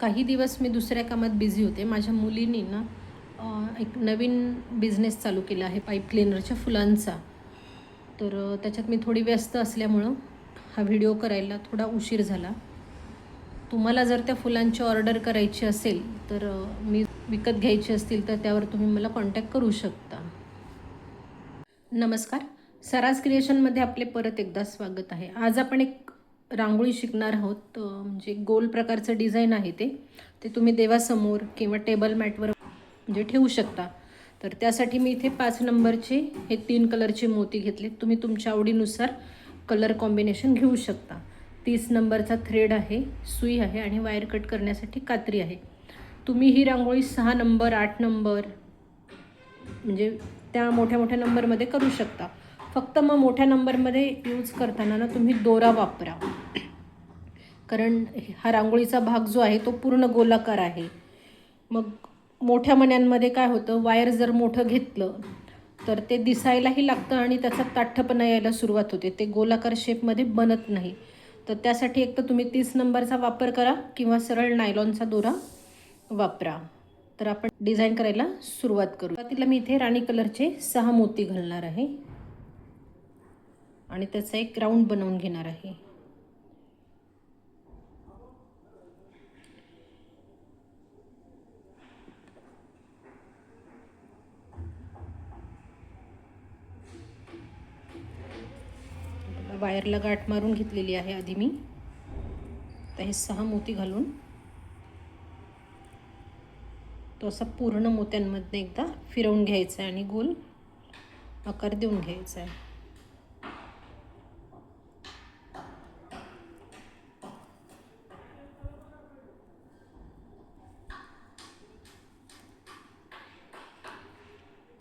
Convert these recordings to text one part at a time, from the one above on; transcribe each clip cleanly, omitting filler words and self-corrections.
काही दिवस मी दुसऱ्या कामात बिझी होते. माझ्या मुलीनी ना एक नवीन बिझनेस चालू केला आहे पाईप क्लीनरच्या फुलांचा. तर त्याच्यात मी थोडी व्यस्त असल्यामुळं हा व्हिडिओ करायला थोडा उशीर झाला. तुम्हाला जर त्या फुलांची ऑर्डर करायची असेल तर मी विकत घ्यायची असतील तर त्यावर तुम्ही मला कॉन्टॅक्ट करू शकता. नमस्कार, सराज क्रिएशनमध्ये आपले परत एकदा स्वागत आहे. आज आपण एक रांगोळी शिकणार आहोत. म्हणजे गोल प्रकारचं डिझाईन आहे ते तुम्ही देवासमोर किंवा टेबल मॅटवर म्हणजे ठेवू शकता. तर त्यासाठी मी इथे 5 नंबरचे हे 3 कलरचे मोती घेतले. तुम्ही तुमच्या आवडीनुसार कलर कॉम्बिनेशन घेऊ शकता. 30 नंबरचा थ्रेड आहे, सुई आहे आणि वायर कट करण्यासाठी कात्री आहे. तुम्ही ही रांगोळी 6 नंबर 8 नंबर म्हणजे त्या मोठ्या मोठ्या नंबरमध्ये करू शकता. फक्त मग मोठ्या नंबरमध्ये यूज करताना ना तुम्ही दोरा वापरा, कारण हा रांगोळीचा भाग जो आहे तो पूर्ण गोलाकार आहे. मग मोठ्या मण्यांमध्ये काय होतं, वायर जर मोठं घेतलं तर ते दिसायलाही लागतं आणि त्याचा ताठपणा यायला सुरुवात होते, ते गोलाकार शेपमध्ये बनत नाही. तर त्यासाठी एक तर तुम्ही 30 नंबरचा वापर करा किंवा सरळ नायलॉनचा दोरा वापरा. तर आपण डिझाईन करायला सुरुवात करू. सुरुवातीला मी इथे राणी कलरचे 6 मोती घालणार आहे आणि त्याचा एक राऊंड बनवून घेणार आहे. वायरला गाठ मारून घेतलेली आहे आधी मी. तर हे 6 मोती घालून तो असा पूर्ण मोत्यांमध्ये एकदा फिरवून घ्यायचा आहे आणि गोल आकार देऊन घ्यायचा आहे.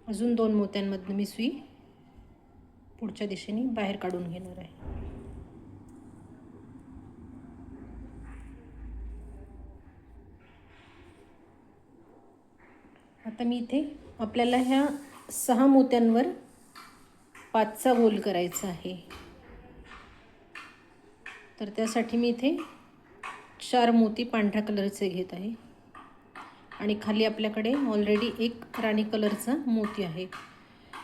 अजून 2 मोत्यांमधनं मी सुई पुढच्या दिशेने बाहेर काढून घेणार आहे. आता मी इथे आपल्याला ह्या 6 मोत्यांवर 5चा गोल करायचा आहे. तर त्यासाठी मी इथे 4 मोती पांढऱ्या कलरचे घेत आहे आणि खाली आपल्याकडे ऑलरेडी एक राणी कलरचा मोती आहे.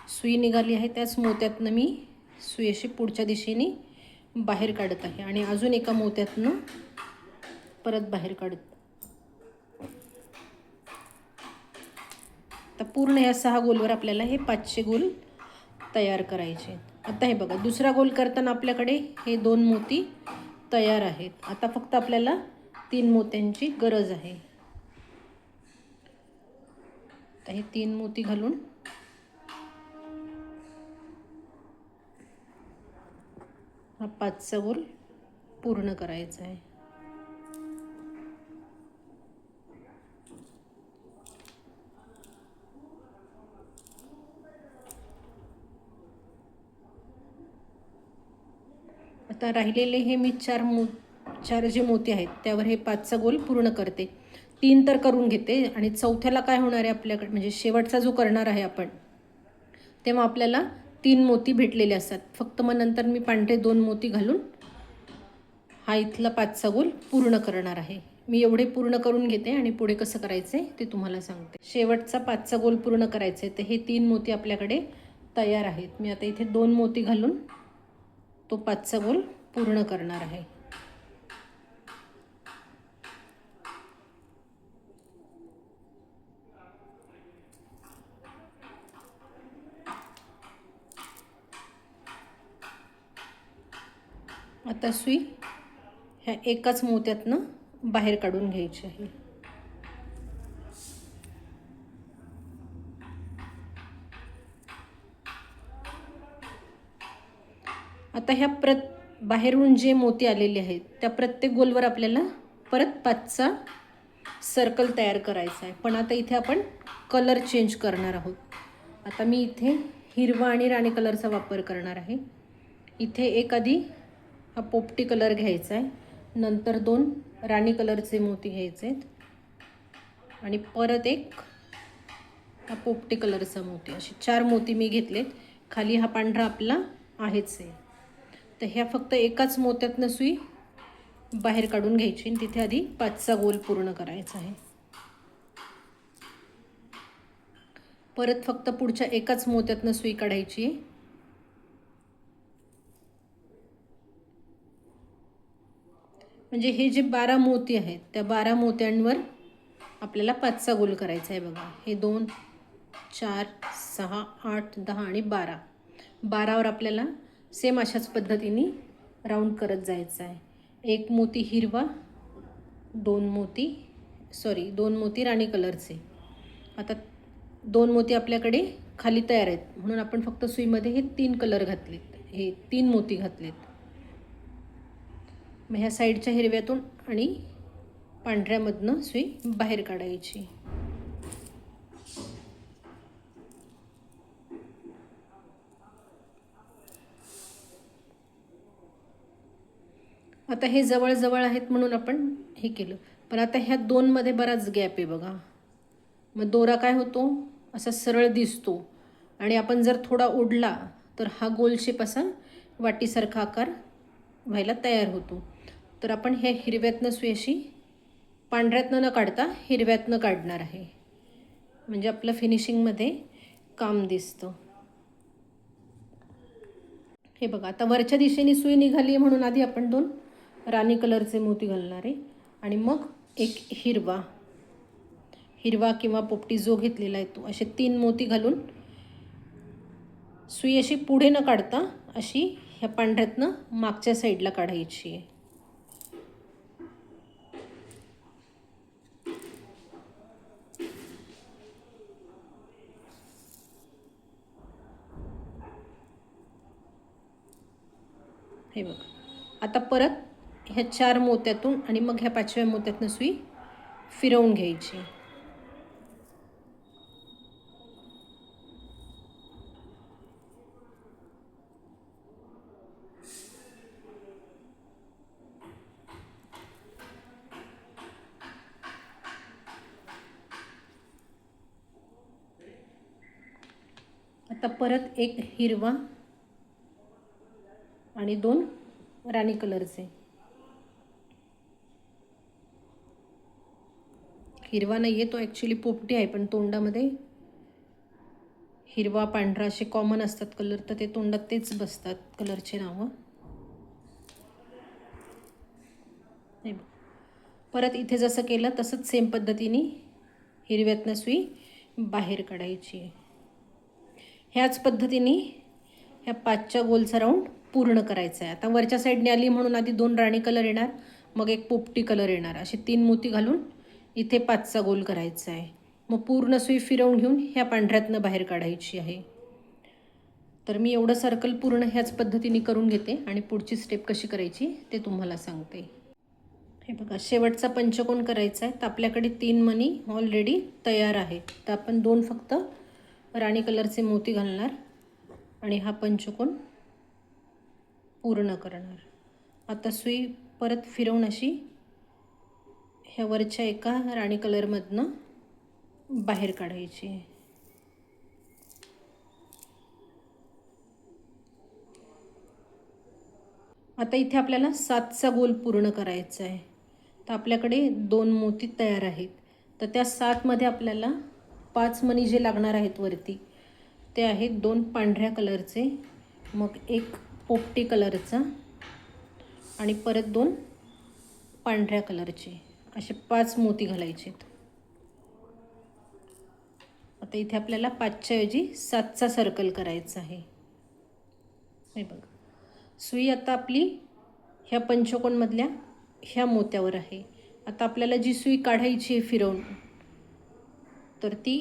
सुई निघाली आहे, त्याच मोत्यातनं मी सुई अशी पुढच्या दिशेने बाहेर काढत आहे आणि अजून एका मोत्यातनं परत बाहेर काढत. तर पूर्ण या 6 गोलवर आपल्याला हे 5चे गोल तयार करायचे. आता हे बघा, दुसरा गोल करताना आपल्याकडे हे 2 मोती तयार आहेत. आता फक्त आपल्याला 3 मोत्यांची गरज आहे. तर हे 3 मोती घालून हा 5चा गोल पूर्ण करायचा आहे. आता राहिलेले हे मी 4 जे मोती आहेत त्यावर हे 5चा गोल पूर्ण करते. 3 तर करून घेते आणि चौथ्याला काय होणार आहे आपल्याकडे, म्हणजे शेवटचा जो करणार आहे आपण, तेव्हा आपल्याला 3 मोती भेटलेले असतात. फक्त मग नंतर मी पांढरे 2 मोती घालून हा इथला 5चा गोल पूर्ण करणार आहे. मी एवढे पूर्ण करून घेते आणि पुढे कसं करायचं आहे ते तुम्हाला सांगते. शेवटचा 5चा गोल पूर्ण करायचा आहे. तर हे 3 मोती आपल्याकडे तयार आहेत. मी आता इथे 2 मोती घालून तो 5चा गोल पूर्ण करणार आहे. आता सुई ह्या एकाच मोत्यातनं बाहेर काढून घ्यायची आहे. आता ह्या बाहेरून जे मोती आलेले आहेत त्या प्रत्येक गोलवर आपल्याला परत 5चा सर्कल तयार करायचा आहे. पण आता इथे आपण कलर चेंज करणार आहोत. आता मी इथे हिरवा आणि राणी कलरचा वापर करणार आहे. इथे एक आधी हा पोपटी कलर घ्यायचा आहे, नंतर 2 राणी कलरचे मोती घ्यायचे आहेत आणि परत एक हा पोपटी कलरचा मोती. असे 4 मोती मी घेतलेत. खाली हा पांढरा आपला आहेच आहे. तर ह्या फक्त एकाच मोत्यातनं सुई बाहेर काढून घ्यायची आणि तिथे आधी 5चा गोल पूर्ण करायचा आहे. परत फक्त पुढच्या एकाच मोत्यातनं सुई काढायची. म्हणजे हे जे 12 मोती आहेत त्या 12 मोत्यांवर आपल्याला 5चा गोल करायचा आहे. बघा, हे 2 4 6 8 10 आणि 12. 12वर आपल्याला सेम अशाच पद्धतीने राऊंड करत जायचं आहे. एक मोती हिरवा, दोन मोती राणी कलरचे. आता 2 मोती आपल्याकडे खाली तयार आहेत म्हणून आपण फक्त सुईमध्ये हे 3 कलर घातलेत, हे 3 मोती घातलेत. मग ह्या साईडच्या हिरव्यातून आणि पांढऱ्यामधनं सुई बाहेर काढायची. आता हे जवळजवळ आहेत म्हणून आपण हे केलं, पण आता ह्या 2मध्ये बराच गॅप आहे बघा. मग दोरा काय होतो, असा सरळ दिसतो आणि आपण जर थोडा ओढला तर हा गोल शेप असा वाटीसारखा आकार व्हायला तयार होतो. तर आपण ह्या हिरव्यातनं सुई अशी पांढऱ्यातनं न काढता हिरव्यातनं काढणार आहे, म्हणजे आपलं फिनिशिंगमध्ये काम दिसतं. हे बघा, आता वरच्या दिशेने सुई निघाली आहे म्हणून आधी आपण 2 राणी कलरचे मोती घालणार आहे आणि मग एक हिरवा किंवा पोपटी जो घेतलेला आहे तो, असे 3 मोती घालून सुई अशी पुढे न काढता अशी ह्या पांढऱ्यातनं मागच्या साईडला काढायची आहे. हे बघा, आता परत ह्या 4 मोत्यातून आणि मग ह्या 5व्या मोत्यातनं सुई फिरवून घ्यायची. आता परत एक हिरवा आणि 2 राणी कलरचे. हिरवा नाही आहे तो, ॲक्च्युली पोपटी आहे, पण तोंडामध्ये हिरवा पांढरा असे कॉमन असतात कलर, तर ते तोंडात तेच बसतात कलरचे नावं. परत इथे जसं केलं तसंच सेम पद्धतीने हिरव्यातनं सुई बाहेर काढायची. ह्याच पद्धतीने ह्या 5च्या गोलचा राऊंड पूर्ण करायचा आहे. आता वरच्या साईडने आली म्हणून आधी 2 राणी कलर येणार, मग एक पोपटी कलर येणार, असे 3 मोती घालून इथे 5चा गोल करायचा आहे. मग पूर्ण सुई फिरवून घेऊन ह्या पांढऱ्यातनं बाहेर काढायची आहे. तर मी एवढं सर्कल पूर्ण ह्याच पद्धतीने करून घेते आणि पुढची स्टेप कशी करायची ते तुम्हाला सांगते. हे बघा, शेवटचा पंचकोन करायचा आहे. तर आपल्याकडे 3 मणी ऑलरेडी तयार आहेत, तर आपण 2 फक्त राणी कलरचे मोती घालणार आणि हा पंचकोन पूर्ण करणार. आता सुई परत फिरवून अशी ह्या वरच्या एका राणी कलरमधनं बाहेर काढायची. आता इथे आपल्याला 7चा गोल पूर्ण करायचा आहे. तर आपल्याकडे 2 मोती तयार आहेत, तर त्या 7मध्ये आपल्याला 5 मणी जे लागणार आहेत वरती ते आहेत 2 पांढऱ्या कलरचे, मग एक पोपटी कलरचा आणि परत 2 पांढऱ्या कलरचे, असे 5 मोती घालायचे. आता इथे आपल्याला 5च्या ऐवजी 7चा सर्कल करायचा आहे. हे बघा, सुई आता आपली ह्या पंचकोनमधल्या ह्या मोत्यावर आहे. आता आपल्याला जी सुई काढायची आहे फिरवून, तर ती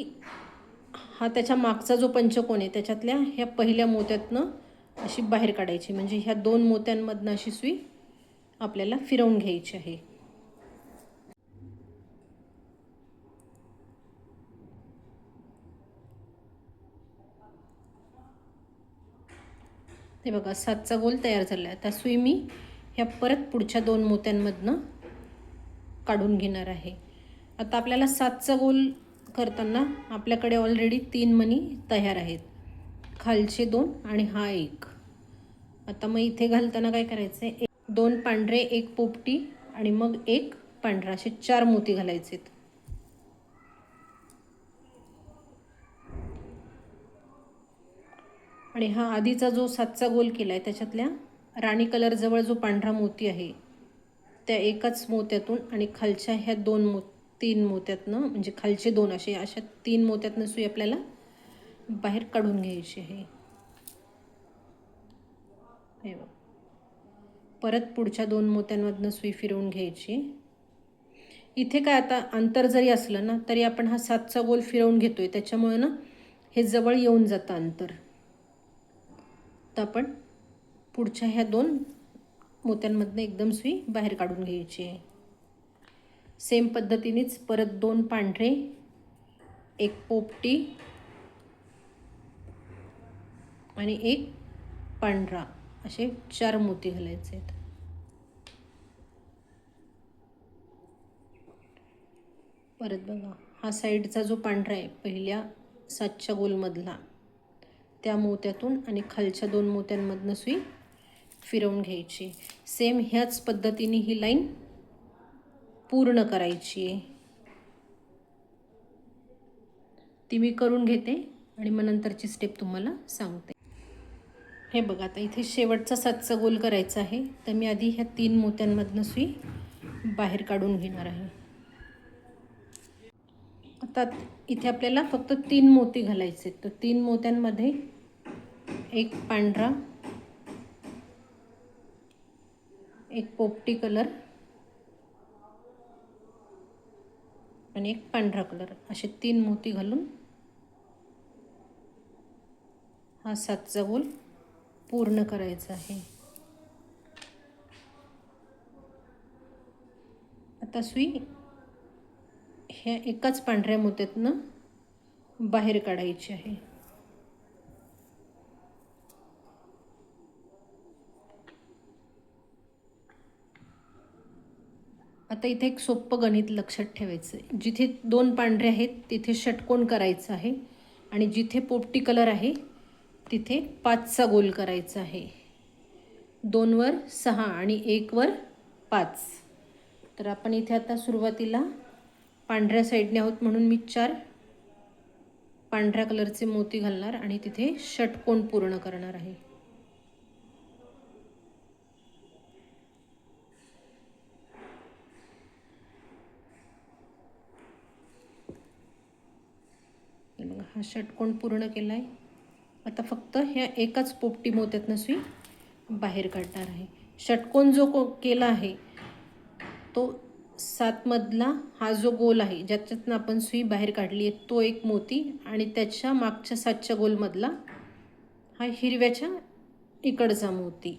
हा त्याच्या मागचा जो पंचकोन आहे त्याच्यातल्या ह्या पहिल्या मोत्यातनं अशी बाहेर काढायची, म्हणजे ह्या 2 मोत्यांमधनं अशी सुई आपल्याला फिरवून घ्यायची आहे. हे बघा, 7चा गोल तयार झाला आहे. आता सुई मी ह्या परत पुढच्या 2 मोत्यांमधनं काढून घेणार आहे. आता आपल्याला 7चा गोल करताना आपल्याकडे ऑलरेडी 3 मणी तयार आहेत, खालचे 2 आणि हा 1. आता मग इथे घालताना काय करायचं आहे, 2 पांढरे, एक पोपटी आणि मग एक पांढरा, असे 4 मोती घालायचे आहेत. आणि हा आधीचा जो 7चा गोल केला आहे त्याच्यातल्या राणी कलरजवळ जो पांढरा मोती आहे त्या एकाच मोत्यातून आणि खालच्या ह्या 3 मोत्यातनं, म्हणजे खालचे 2 अशा 3 मोत्यातनं सुई आपल्याला बाहेर काढून घ्यायची आहे. हे बघ, परत पुढच्या 2 मोत्यांमधनं सुई फिरवून घ्यायची. इथे काय आता अंतर जरी असलं ना तरी आपण हा 7चा गोल फिरवून घेतोय, त्याच्यामुळे ना हे जवळ येऊन जातं अंतर. तर आपण पुढच्या ह्या 2 मोत्यांमधनं एकदम सुई बाहेर काढून घ्यायची आहे. सेम पद्धतीनेच परत 2 पांढरे, एक पोपटी आणि एक पांढरा, असे 4 मोती घालायचे आहेत. परत बघा, हा साईडचा जो पांढरा आहे पहिल्या 7च्या गोलमधला, त्या मोत्यातून आणि खालच्या 2 मोत्यांमधनं सुई फिरवून घ्यायची. सेम ह्याच पद्धतीने ही लाईन पूर्ण करायची आहे. ती मी करून घेते आणि मग नंतरची स्टेप तुम्हाला सांगते. हे बघा, आता इथे शेवटचा 7चा गोल करायचा आहे, तर मी आधी ह्या 3 मोत्यांमधनं सुई बाहेर काढून घेणार आहे. आता इथे आपल्याला फक्त 3 मोती घालायचे. तर 3 मोत्यांमध्ये एक पांढरा, एक पोपटी कलर आणि एक पांढरा कलर, असे 3 मोती घालून हा 7चा गोल पूर्ण करायचा आहे. आता सुई ह्या एकाच पांढऱ्या मोत्यातनं बाहेर काढायची आहे. आता इथे एक सोपं गणित लक्षात ठेवायचं आहे. जिथे 2 पांढरे आहेत तिथे षटकोन करायचं आहे आणि जिथे पोपटी कलर आहे तिथे 5चा गोल करायचा आहे. 2 वर 6 आणि 1 वर 5. तर आपण इथे आता सुरुवातीला पांढऱ्या साईडने आहोत म्हणून मी 4 पांढऱ्या कलरचे मोती घालणार आणि तिथे षटकोन पूर्ण करणार आहे. हा षटकोन पूर्ण केला आहे. आता फक्त ह्या एकाच पोपटी मोत्यातनं सुई बाहेर काढणार आहे. षटकोन जो केला आहे तो 7 मधला हा जो गोल आहे ज्याच्यातनं आपण सुई बाहेर काढली आहे तो एक मोती आणि त्याच्या मागच्या 7च्या गोलमधला हा हिरव्याच्या इकडचा मोती,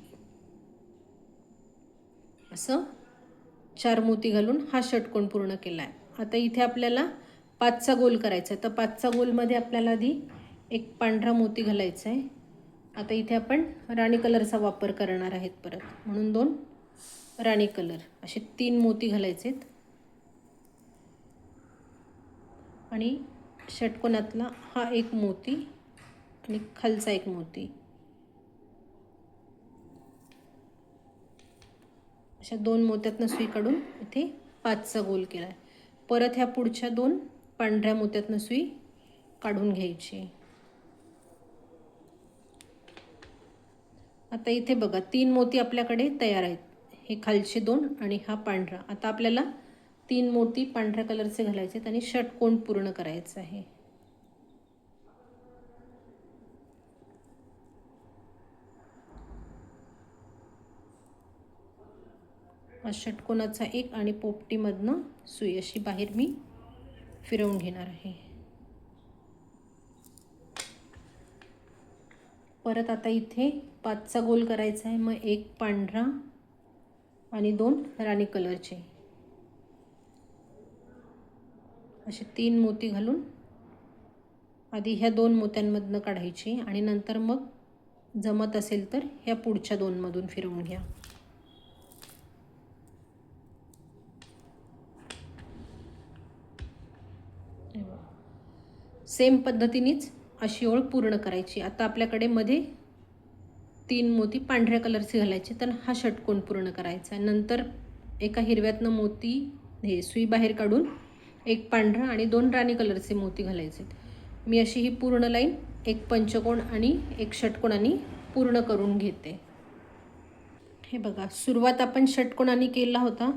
असं 4 मोती घालून हा षटकोन पूर्ण केला आहे. आता इथे आपल्याला 5चा गोल करायचा आहे. तर 5चा गोलमध्ये आपल्याला आधी एक पांढरा मोती घालायचा आहे. आता इथे आपण राणी कलरचा वापर करणार आहेत परत, म्हणून 2 राणी कलर, असे 3 मोती घालायचे आहेत. आणि षटकोनातला हा एक मोती आणि खालचा एक मोती, अशा 2 मोत्यातनं सुई काढून इथे 5चा गोल केला आहे. परत ह्या पुढच्या 2 पांढऱ्या मोत्यातनं सुई काढून घ्यायची. आता इथे बघा 3 मोती आपल्याकडे तयार आहेत, हे खालचे 2 आणि हा पांढरा. आता आपल्याला 3 मोती पांढऱ्या कलरचे घालायचे आहेत आणि षटकोन पूर्ण करायचं आहे. षटकोनाचा एक आणि पोपटीमधनं सुई अशी बाहेर मी फिरवून घेणार आहे. परत आता इथे 5चा गोल करायचा आहे. मग एक पांढरा आणि 2 राणी कलरचे, असे 3 मोती घालून आधी ह्या 2 मोत्यांमधनं काढायची आणि नंतर मग जमत असेल तर ह्या पुढच्या 2 मधून फिरवून घ्या. सेम पद्धतीनेच अशी ओळ पूर्ण करायची. आता आपल्याकडे मध्ये 3 मोती पांढऱ्या कलरचे घालायचे, तर हा षटकोन पूर्ण करायचा. नंतर एका हिरव्यातनं मोती हे सुई बाहेर काढून एक पांढरा आणि 2 राणी कलरचे मोती घालायचे. मी अशी ही पूर्ण लाईन एक पंचकोन आणि एक षटकोनाने पूर्ण करून घेते. हे बघा, सुरुवात आपण षटकोनाने केला होता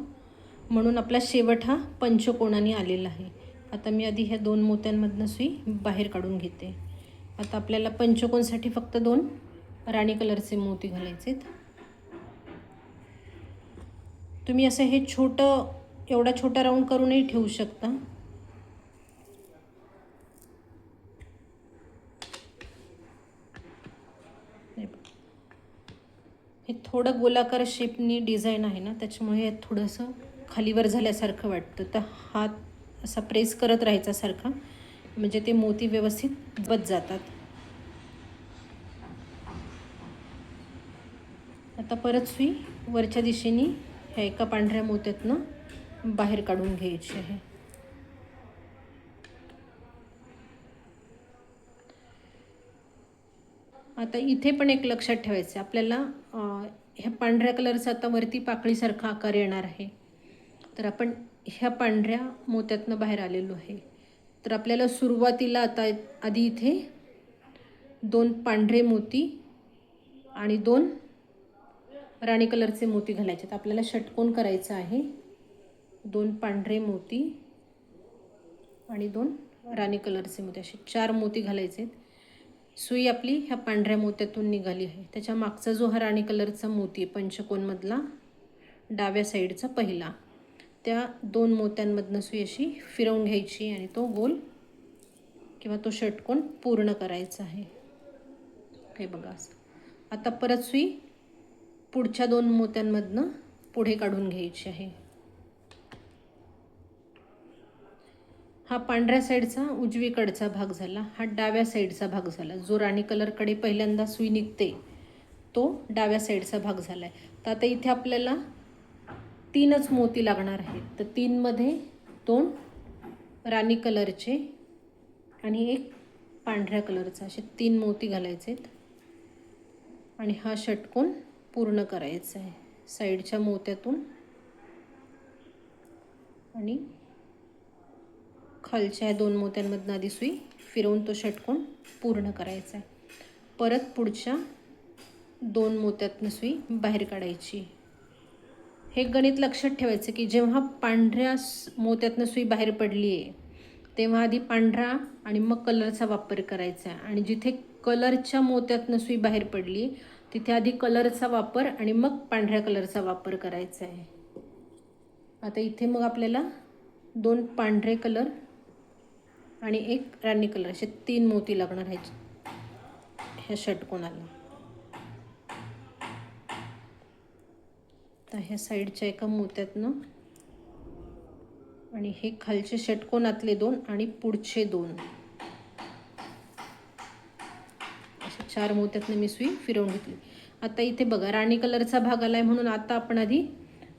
म्हणून आपला शेवट हा पंचकोनाने आलेला आहे. आता मी आधी ह्या 2 मोत्यांमधनं सुई बाहेर काढून घेते. आता आपल्याला पंचकोनसाठी फक्त 2 राणी कलरचे मोती घालायचेत. तुम्ही असं हे छोटं एवढा छोटा राऊंड करूनही ठेवू शकता. हे थोडं गोलाकार शेपनी डिझाईन आहे ना, त्याच्यामुळे हे थोडंसं खालीवर झाल्यासारखं वाटतं. तर हात असा प्रेस करत राहायचा सारखा, म्हणजे ते मोती व्यवस्थित बत जातात. आता परत सुई वरच्या दिशेने ह्या एका पांढऱ्या मोत्यातनं बाहेर काढून घ्यायची आहे. आता इथे पण एक लक्षात ठेवायचं आहे आपल्याला, ह्या पांढऱ्या कलरचा आता वरती पाकळीसारखा आकार येणार आहे. तर आपण ह्या पांढऱ्या मोत्यातनं बाहेर आलेलो आहे. तर आपल्याला सुरुवातीला आता आधी इथे 2 पांढरे मोती आणि 2 राणी कलरचे मोती घालायचे. आपल्याला षटकोन करायचं आहे. 2 पांढरे मोती आणि 2 राणी कलरचे मोती, असे 4 मोती घालायचे. सुई आपली ह्या पांढऱ्या मोत्यातून निघाली आहे. त्याच्या मागचा जो हा राणी कलरचा मोती आहे पंचकोनमधला डाव्या साईडचा पहिला, त्या 2 मोत्यांमधनं सुई अशी फिरवून घ्यायची आणि तो गोल किंवा तो षटकोन पूर्ण करायचा आहे. हे बघा असं. आता परत सुई पुढच्या 2 मोत्यांमधनं पुढे काढून घ्यायची आहे. हा पांढऱ्या साईडचा उजवीकडचा भाग झाला, हा डाव्या साईडचा भाग झाला. जो राणी कलरकडे पहिल्यांदा सुई निघते तो डाव्या साईडचा भाग झाला आहे. तर आता इथे आपल्याला 3च मोती लागणार आहेत. तर 3 मध्ये 2 राणी कलरचे आणि 1 पांढऱ्या कलरचा, असे 3 मोती घालायचेत आणि हा षटकोन पूर्ण करायचा आहे. साईडच्या मोत्यातून आणि खालच्या 2 मोत्यांमधनं आधी सुई फिरवून तो षटकोन पूर्ण करायचा आहे. परत पुढच्या 2 मोत्यातनं सुई बाहेर काढायची. हे गणित लक्षात ठेवायचं की जेव्हा पांढऱ्या मोत्यातनं सुई बाहेर पडली आहे तेव्हा आधी पांढरा आणि मग कलरचा वापर करायचा आहे, आणि जिथे कलरच्या मोत्यातनं सुई बाहेर पडली तिथे आधी कलरचा वापर आणि मग पांढऱ्या कलरचा वापर करायचा आहे. आता इथे मग आपल्याला 2 पांढरे कलर आणि 1 राणी कलर, असे 3 मोती लागणार आहेत ह्या षटकोनाला. तर ह्या साईडच्या एका मोत्यातनं आणि हे खालचे षटकोनातले 2 आणि पुढचे 2, अशा 4 मोत्यातनं मी सुई फिरवून घेतली. आता इथे बघा राणी कलरचा भाग आलाय म्हणून आता आपण आधी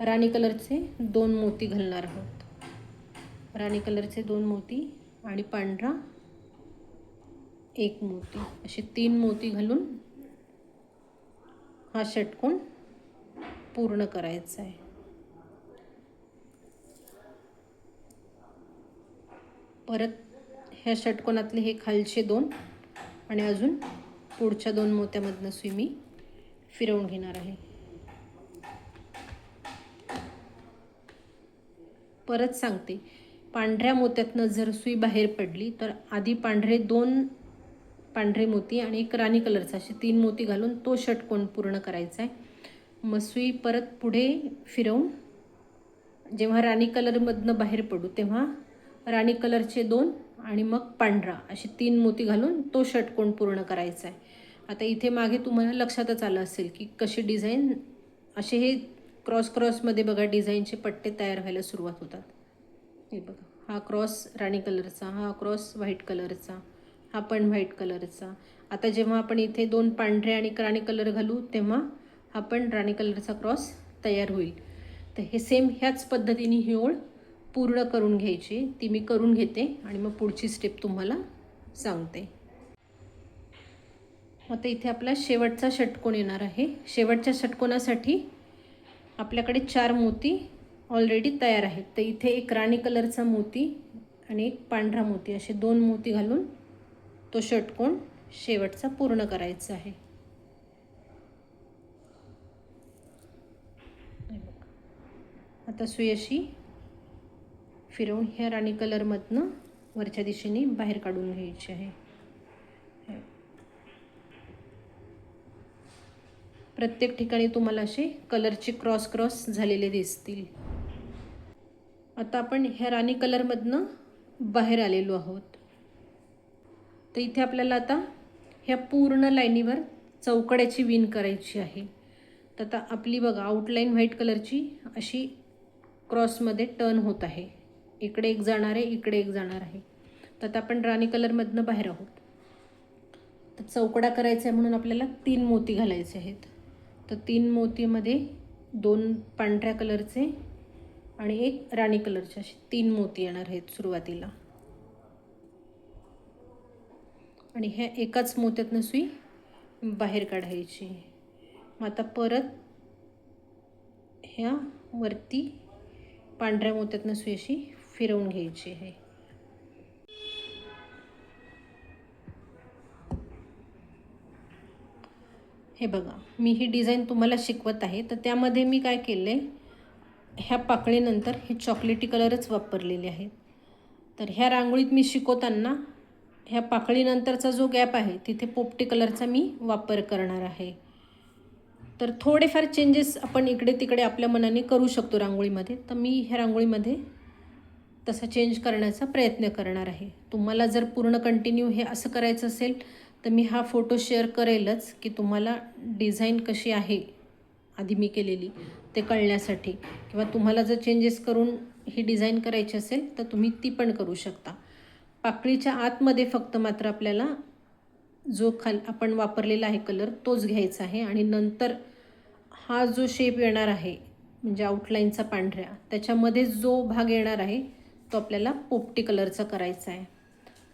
राणी कलरचे 2 मोती घालणार आहोत. राणी कलरचे 2 मोती आणि पांढरा 1 मोती, असे 3 मोती घालून हा षटकोन पूर्ण करायचा आहे. परत ह्या षटकोनातले हे खालचे 2 आणि अजून पुढच्या 2 मोत्यामधनं सुई मी फिरवून घेणार आहे. परत सांगते, पांढऱ्या मोत्यातनं जर सुई बाहेर पडली तर आधी 2 पांढरे मोती आणि 1 राणी कलरचा, असे 3 मोती घालून तो षटकोन पूर्ण करायचा आहे. मग सुई परत पुढे फिरवून जेव्हा राणी कलरमधनं बाहेर पडू तेव्हा राणी कलरचे 2 आणि मग पांढरा, असे 3 मोती घालून तो षटकोन पूर्ण करायचा आहे. आता इथे मागे तुम्हाला लक्षातच आलं असेल की कशी डिझाईन, असे हे क्रॉसमध्ये बघा डिझाईनचे पट्टे तयार व्हायला सुरुवात होतात. हे बघा, हा क्रॉस राणी कलरचा, हा क्रॉस व्हाईट कलरचा, हा पण व्हाईट कलरचा. आता जेव्हा आपण इथे 2 पांढरे आणि राणी कलर घालू तेव्हा हा पण राणी कलरचा क्रॉस तयार होईल. तर हे सेम ह्याच पद्धतीने ही ओळ पूर्ण करून घ्यायची. ती मी करून घेते आणि मग पुढची स्टेप तुम्हाला सांगते. आता इथे आपला शेवटचा षटकोन येणार आहे. शेवटच्या षटकोनासाठी आपल्याकडे 4 मोती ऑलरेडी तयार आहेत. तर इथे एक राणी कलरचा मोती आणि एक पांढरा मोती असे 2 मोती घालून तो षटकोन शेवटचा पूर्ण करायचा आहे. आता सुई अशी फिरवून ह्या राणी कलरमधनं वरच्या दिशेने बाहेर काढून घ्यायची आहे. प्रत्येक ठिकाणी तुम्हाला असे कलरचे क्रॉस क्रॉस झालेले दिसतील. आता आपण ह्या राणी कलरमधनं बाहेर आलेलो आहोत. तर इथे आपल्याला आता ह्या पूर्ण लाईनीवर चौकड्याची विण करायची आहे. तर आता आपली बघा आउटलाईन व्हाईट कलरची अशी क्रॉसमध्ये टर्न होत आहे. इकडे एक जाणार आहे, इकडे एक जाणार आहे. तर आता आपण राणी कलरमधनं बाहेर आहोत. तर चौकडा करायचा आहे म्हणून आपल्याला 3 मोती घालायचे आहेत. तर 3 मोतीमध्ये 2 पांढऱ्या कलरचे आणि एक राणी कलरचे असे 3 मोती येणार आहेत सुरुवातीला. आणि ह्या एकाच मोत्यातनं सुई बाहेर काढायची. मग आता परत ह्या वरती पांढऱ्या मोत्यातनं सुई अशी फिरवून घ्यायची आहे. हे बघा मी ही डिझाईन तुम्हाला शिकवत आहे. तर त्यामध्ये मी काय केलं आहे, ह्या पाकळीनंतर हे चॉकलेटी कलरच वापरलेले आहेत. तर ह्या रांगोळीत मी शिकवताना ह्या पाकळीनंतरचा जो गॅप आहे तिथे पोपटी कलरचा मी वापर करणार आहे. तर थोडेफार चेंजेस आपण इकडे तिकडे आपल्या मनाने करू शकतो रांगोळीमध्ये. तर मी ह्या रांगोळीमध्ये तसा चेंज करण्याचा प्रयत्न करणार आहे. तुम्हाला जर पूर्ण कंटिन्यू हे असं करायचं असेल तर मी हा फोटो शेअर करेलच की तुम्हाला डिझाईन कशी आहे आधी मी केलेली ते कळण्यासाठी, किंवा तुम्हाला जर चेंजेस करून ही डिझाईन करायची असेल तर तुम्ही ती पण करू शकता. पाकळीच्या आतमध्ये फक्त मात्र आपल्याला जो आपण वापरलेला आहे कलर तोच घ्यायचा आहे. आणि नंतर हा जो शेप येणार आहे म्हणजे आउटलाईनचा पांढऱ्या, त्याच्यामध्ये जो भाग येणार आहे तो आपल्याला पोपटी कलरचा करायचा आहे.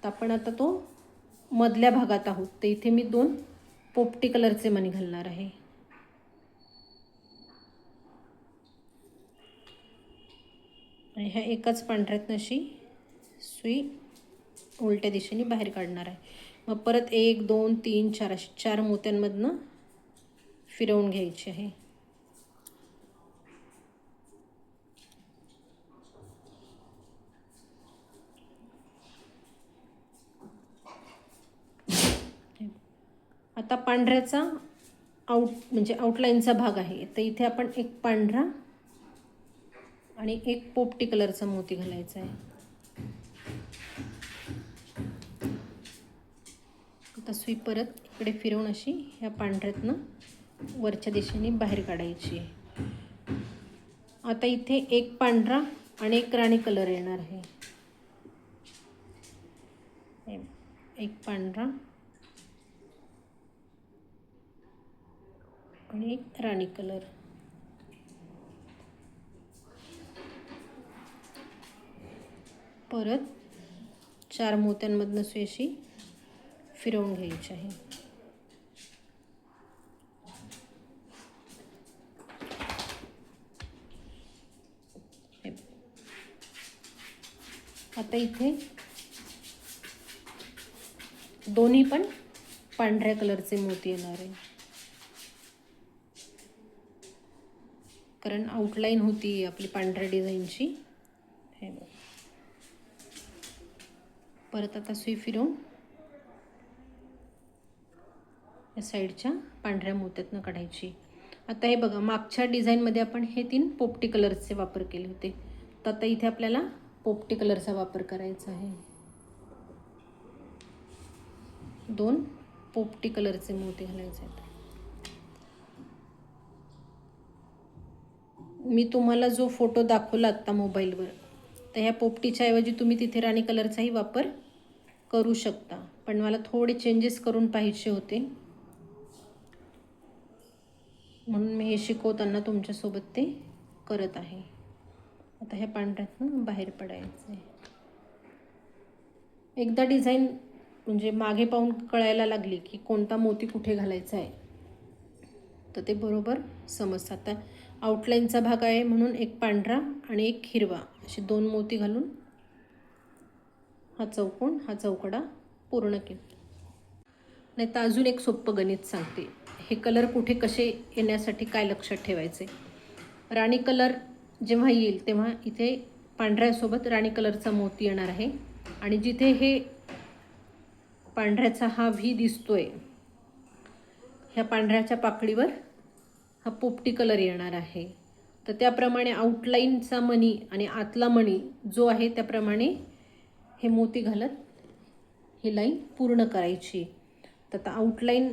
तर आपण आता तो मधल्या भागात आहोत. तर इथे मी 2 पोपटी कलरचे मणी घालणार आहे. आणि ह्या एकाच पांढऱ्यातनं अशी सुई उलट्या दिशेने बाहेर काढणार आहे. मग परत 1 2 3 4 अशी 4 मोत्यांमधनं फिरवून घ्यायची आहे. आता पांढऱ्याचा म्हणजे आउटलाईनचा भाग आहे. तर इथे आपण एक पांढरा आणि एक पोपटी कलरचा मोती घालायचा आहे. आता सुई परत इकडे फिरवून अशी ह्या पांढऱ्यातनं वरच्या दिशेने बाहेर काढायची आहे. आता इथे एक पांढरा आणि एक राणी कलर येणार आहे. एक पांढरा आणि एक राणी कलर. परत 4 मोत्यांमधनं सुई अशी फिरवून घ्यायची आहे. आता इथे दोन्ही पण पांढऱ्या कलरचे मोती येणार आहे, कारण आउटलाईन होती आपली पांढऱ्या डिझाईनची. हे बघ परत आता सुई फिरवून या साईडच्या पांढऱ्या मोत्यातनं काढायची. आता हे बघा मागच्या डिझाईनमध्ये आपण हे 3 पोपटी कलरचे वापर केले होते. तर आता इथे आपल्याला पोपटी कलरचा वापर करायचा आहे. 2 पोपटी कलरचे मोती घालायचे आहेत. मी तुम्हाला जो फोटो दाखवला आत्ता मोबाईलवर, तर ह्या पोपटीच्या ऐवजी तुम्ही तिथे राणी कलरचाही वापर करू शकता. पण मला थोडे चेंजेस करून पाहिजे होते म्हणून मी हे शिकवताना तुमच्यासोबत ते करत आहे. आता ह्या पांढऱ्यातनं बाहेर पडायचं आहे. एकदा डिझाईन म्हणजे मागे पाहून कळायला लागली की कोणता मोती कुठे घालायचा आहे तर ते बरोबर समजतं. आता आउटलाईनचा भाग आहे म्हणून एक पांढरा आणि एक हिरवा असे 2 मोती घालून हा चौकोन हा चौकडा पूर्ण केला. नाही तर अजून एक सोपं गणित सांगते. हे कलर कुठे कसे येण्यासाठी काय लक्षात ठेवायचे. राणी कलर जेव्हा येईल तेव्हा इथे पांढऱ्यासोबत राणी कलरचा मोती येणार आहे आणि जिथे हे पांढऱ्याचा हा व्ही दिसतोय ह्या पांढऱ्याच्या पाकळीवर हा पोपटी कलर येणार आहे. तर त्याप्रमाणे आउटलाईनचा मणी आणि आतला मणी जो आहे त्याप्रमाणे हे मोती घालत ही लाईन पूर्ण करायची. तर आता आउटलाईन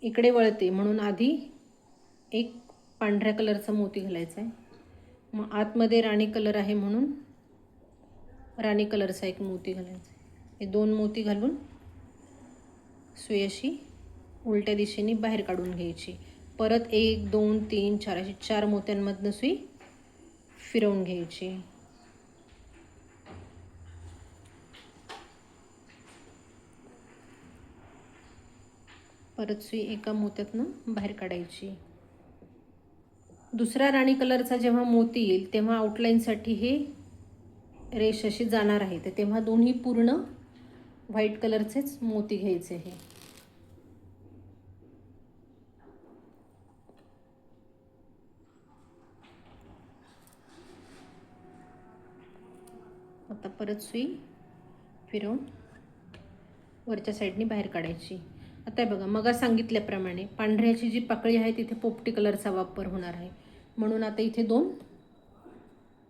इकडे वळते म्हणून आधी एक पांढऱ्या कलरचा मोती घालायचा आहे. मग आतमध्ये राणी कलर आहे म्हणून राणी कलरचा एक मोती घालायचा आहे. हे 2 मोती घालून सुई अशी उलट्या दिशेने बाहेर काढून घ्यायची. परत 1 2 3 4 अशी 4 मोत्यांमधनं सुई फिरवून घ्यायची. परत सुई एका मोत्यातनं बाहेर काढायची. दुसरा राणी कलरचा जेव्हा मोती येईल तेव्हा आउटलाईनसाठी हे रेष अशी जाणार आहे. तर तेव्हा दोन्ही पूर्ण व्हाईट कलरचेच मोती घ्यायचे आहे. आता परत सुई फिरवून वरच्या साईडनी बाहेर काढायची. आता बघा मग सांगितल्याप्रमाणे पांढऱ्याची जी पाकळी आहे तिथे पोपटी कलरचा वापर होणार आहे म्हणून आता इथे 2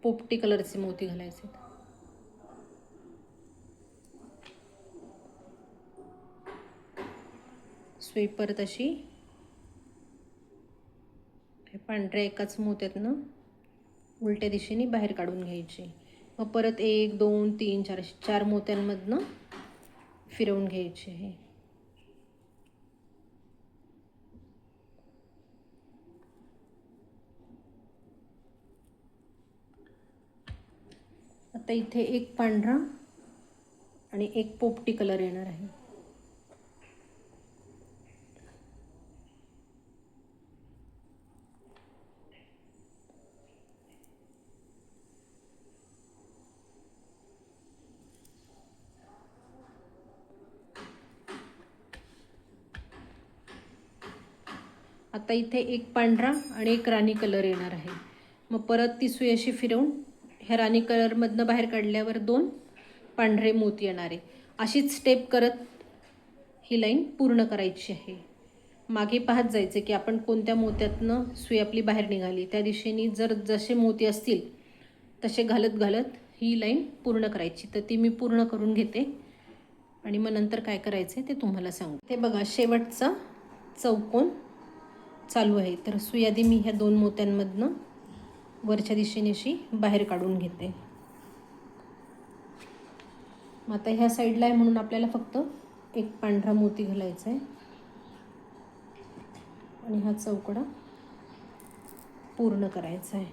पोपटी कलरचे मोती घालायचे. सुई परत अशी पांढऱ्या एकाच मोत्यातनं उलट्या दिशेने बाहेर काढून घ्यायची. मग परत 1 2 3 4 अशी 4 मोत्यांमधनं फिरवून घ्यायचे आहे. आता इथे एक पांढरा आणि एक पोपटी कलर येणार आहे. आता इथे एक पांढरा आणि एक राणी कलर येणार आहे. मग परत ती सुई अशी फिरवून ह्या राणी कलरमधनं बाहेर काढल्यावर 2 पांढरे मोती येणार आहे. अशीच स्टेप करत ही लाईन पूर्ण करायची आहे. मागे पाहत जायचं की आपण कोणत्या मोत्यातनं सुई आपली बाहेर निघाली त्या दिशेने जर जसे मोती असतील तसे घालत घालत ही लाईन पूर्ण करायची. तर ती मी पूर्ण करून घेते आणि मग नंतर काय करायचं आहे ते तुम्हाला सांगू. ते बघा शेवटचा चौकोन चालू आहे. तर सुई आधी मी ह्या 2 मोत्यांमधनं वरच्या दिशेने अशी बाहेर काढून घेते. मग आता ह्या साईडला आहे म्हणून आपल्याला फक्त एक पांढरा मोती घालायचा आहे आणि हा चौकडा पूर्ण करायचा आहे.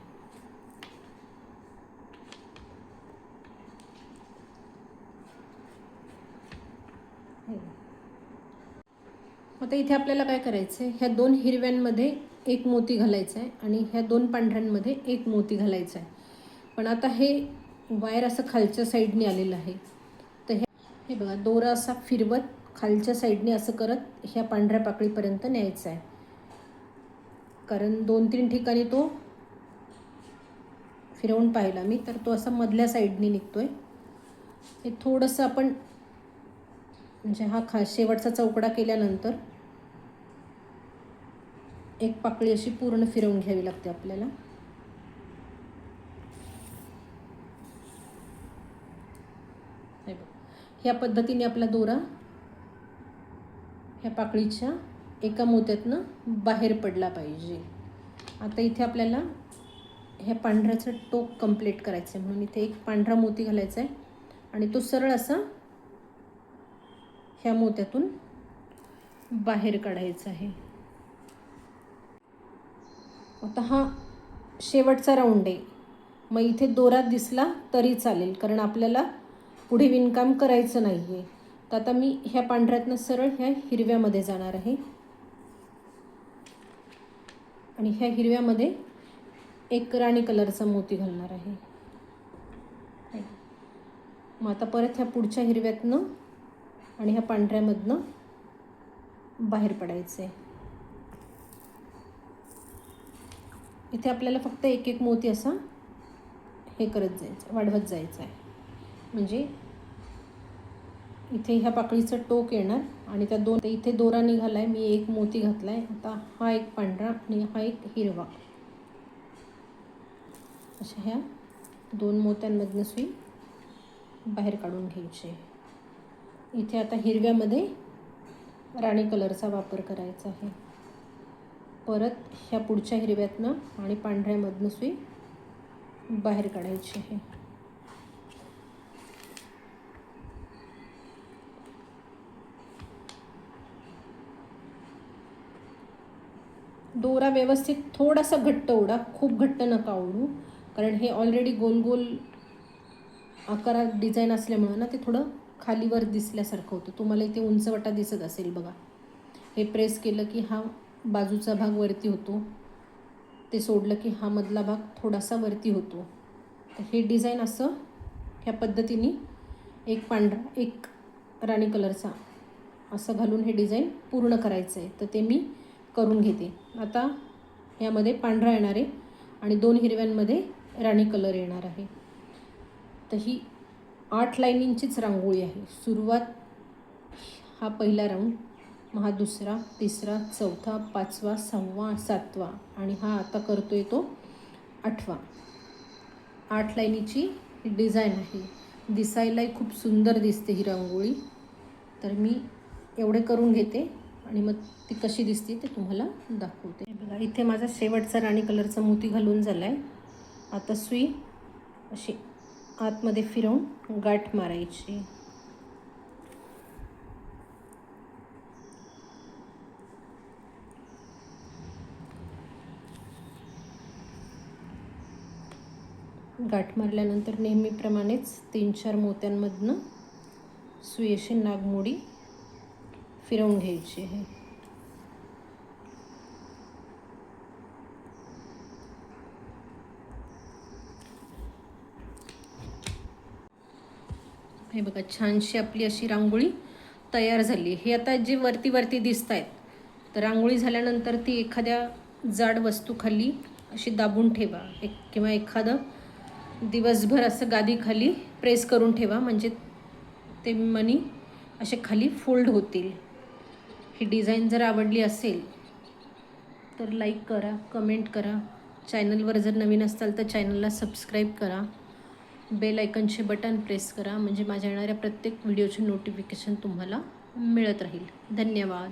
आता इथे आपल्याला काय करायचं आहे, ह्या 2 हिरव्यांमध्ये एक मोती घालायचा आहे आणि ह्या 2 पांढऱ्यांमध्ये एक मोती घालायचा आहे. पण आता हे वायर असं खालच्या साईडने आलेलं आहे. तर हे बघा दोरा असा फिरवत खालच्या साईडने असं करत ह्या पांढऱ्या पाकळीपर्यंत न्यायचा आहे. कारण 2-3 ठिकाणी तो फिरवून पाहिला मी तर तो असा मधल्या साईडने निघतोय. हे थोडंसं आपण म्हणजे हा शेवटचा चौकडा केल्यानंतर एक पाकळी अशी पूर्ण फिरवून घ्यावी लागते आपल्याला. ह्या पद्धतीने आपला दोरा ह्या पाकळीच्या एका मोत्यातनं बाहेर पडला पाहिजे. आता इथे आपल्याला ह्या पांढऱ्याचं टोक कंप्लीट करायचं आहे म्हणून इथे एक पांढरा मोती घालायचा आहे आणि तो सरळ असा ह्या मोत्यातून बाहेर काढायचा आहे. आता हा शेवटचा राऊंड आहे. मग इथे दोरा दिसला तरी चालेल कारण आपल्याला पुढे विणकाम करायचं नाही आहे. तर आता मी ह्या पांढऱ्यातनं सरळ ह्या हिरव्यामध्ये जाणार आहे आणि ह्या हिरव्यामध्ये एक राणी कलरचा मोती घालणार आहे. मग आता परत ह्या पुढच्या हिरव्यातनं आणि ह्या पांढऱ्यामधनं बाहेर पडायचं आहे. इथे आपल्याला फक्त एक एक मोती असा हे करत जायचं, वाढवत जायचं आहे. म्हणजे इथे ह्या पाकळीचं टोक येणार आणि त्या दोन इथे दोरा निघाला आहे, मी एक मोती घातला आहे. आता हा एक पांढरा आणि हा एक हिरवा, अशा ह्या दोन मोत्यांमधनं सुई बाहेर काढून घ्यायची. इथे आता हिरव्यामध्ये राणी कलरचा वापर करायचा आहे. परत ह्या पुढच्या हिरव्यातनं आणि पांढऱ्यामधनं सुई बाहेर काढायची आहे. दोरा व्यवस्थित थोडासा घट्ट ओढा, खूप घट्ट नका ओढू, कारण हे ऑलरेडी गोल गोल आकारात डिझाईन असल्यामुळं ना ते थोडं खालीवर दिसल्यासारखं होतं. तुम्हाला इथे उंचवटा दिसत असेल बघा. हे प्रेस केलं की हा बाजूचा भाग वरती होतो, ते सोडलं की हा मधला भाग थोडासा वरती होतो. तर हे डिझाईन असं ह्या पद्धतीने एक पांढरा एक राणी कलरचा असं घालून हे डिझाईन पूर्ण करायचं आहे. तर ते मी करून घेते. आता यामध्ये पांढरा येणार आहे आणि दोन हिरव्यांमध्ये राणी कलर येणार आहे. तर ही 8 लाईनींचीच रांगोळी आहे. सुरुवात हा पहिला राऊंड, मग हा दुसरा, तिसरा, चौथा, पाचवा, 6वा, 7वा आणि हा आता करतोय तो 8वा. 8 लाईनीची डिझाईन आहे. दिसायलाही खूप सुंदर दिसते ही रांगोळी. तर मी एवढे करून घेते आणि मग ती कशी दिसते ते तुम्हाला दाखवते. बघा, इथे माझा शेवटचा राणी कलरचा मोती घालून झाला आहे. आता सुई अशी आतमध्ये फिरवून गाठ मारायची. गाठ मारल्यानंतर नेहमीप्रमाणेच 3-4 मोत्यांमधनं सुई अशी नागमोडी फिरवून घ्यायची आहे. हे बघा, छानशी आपली अशी रांगोळी तयार झाली. हे आता जे वरती वरती दिसत आहेत, तर रांगोळी झाल्यानंतर ती एखाद्या जाड वस्तूखाली अशी दाबून ठेवा, किंवा एखादं दिवसभर असं गादीखाली प्रेस करून ठेवा, म्हणजे ते मणी असे खाली फोल्ड होतील. ही डिझाईन जर आवडली असेल तर लाईक करा, कमेंट करा. चॅनलवर जर नवीन असाल तर चॅनलला सबस्क्राईब करा. बेल आयकनचे बटन प्रेस करा, म्हणजे माझ्या येणाऱ्या प्रत्येक व्हिडिओची नोटिफिकेशन तुम्हाला मिळत राहील. धन्यवाद.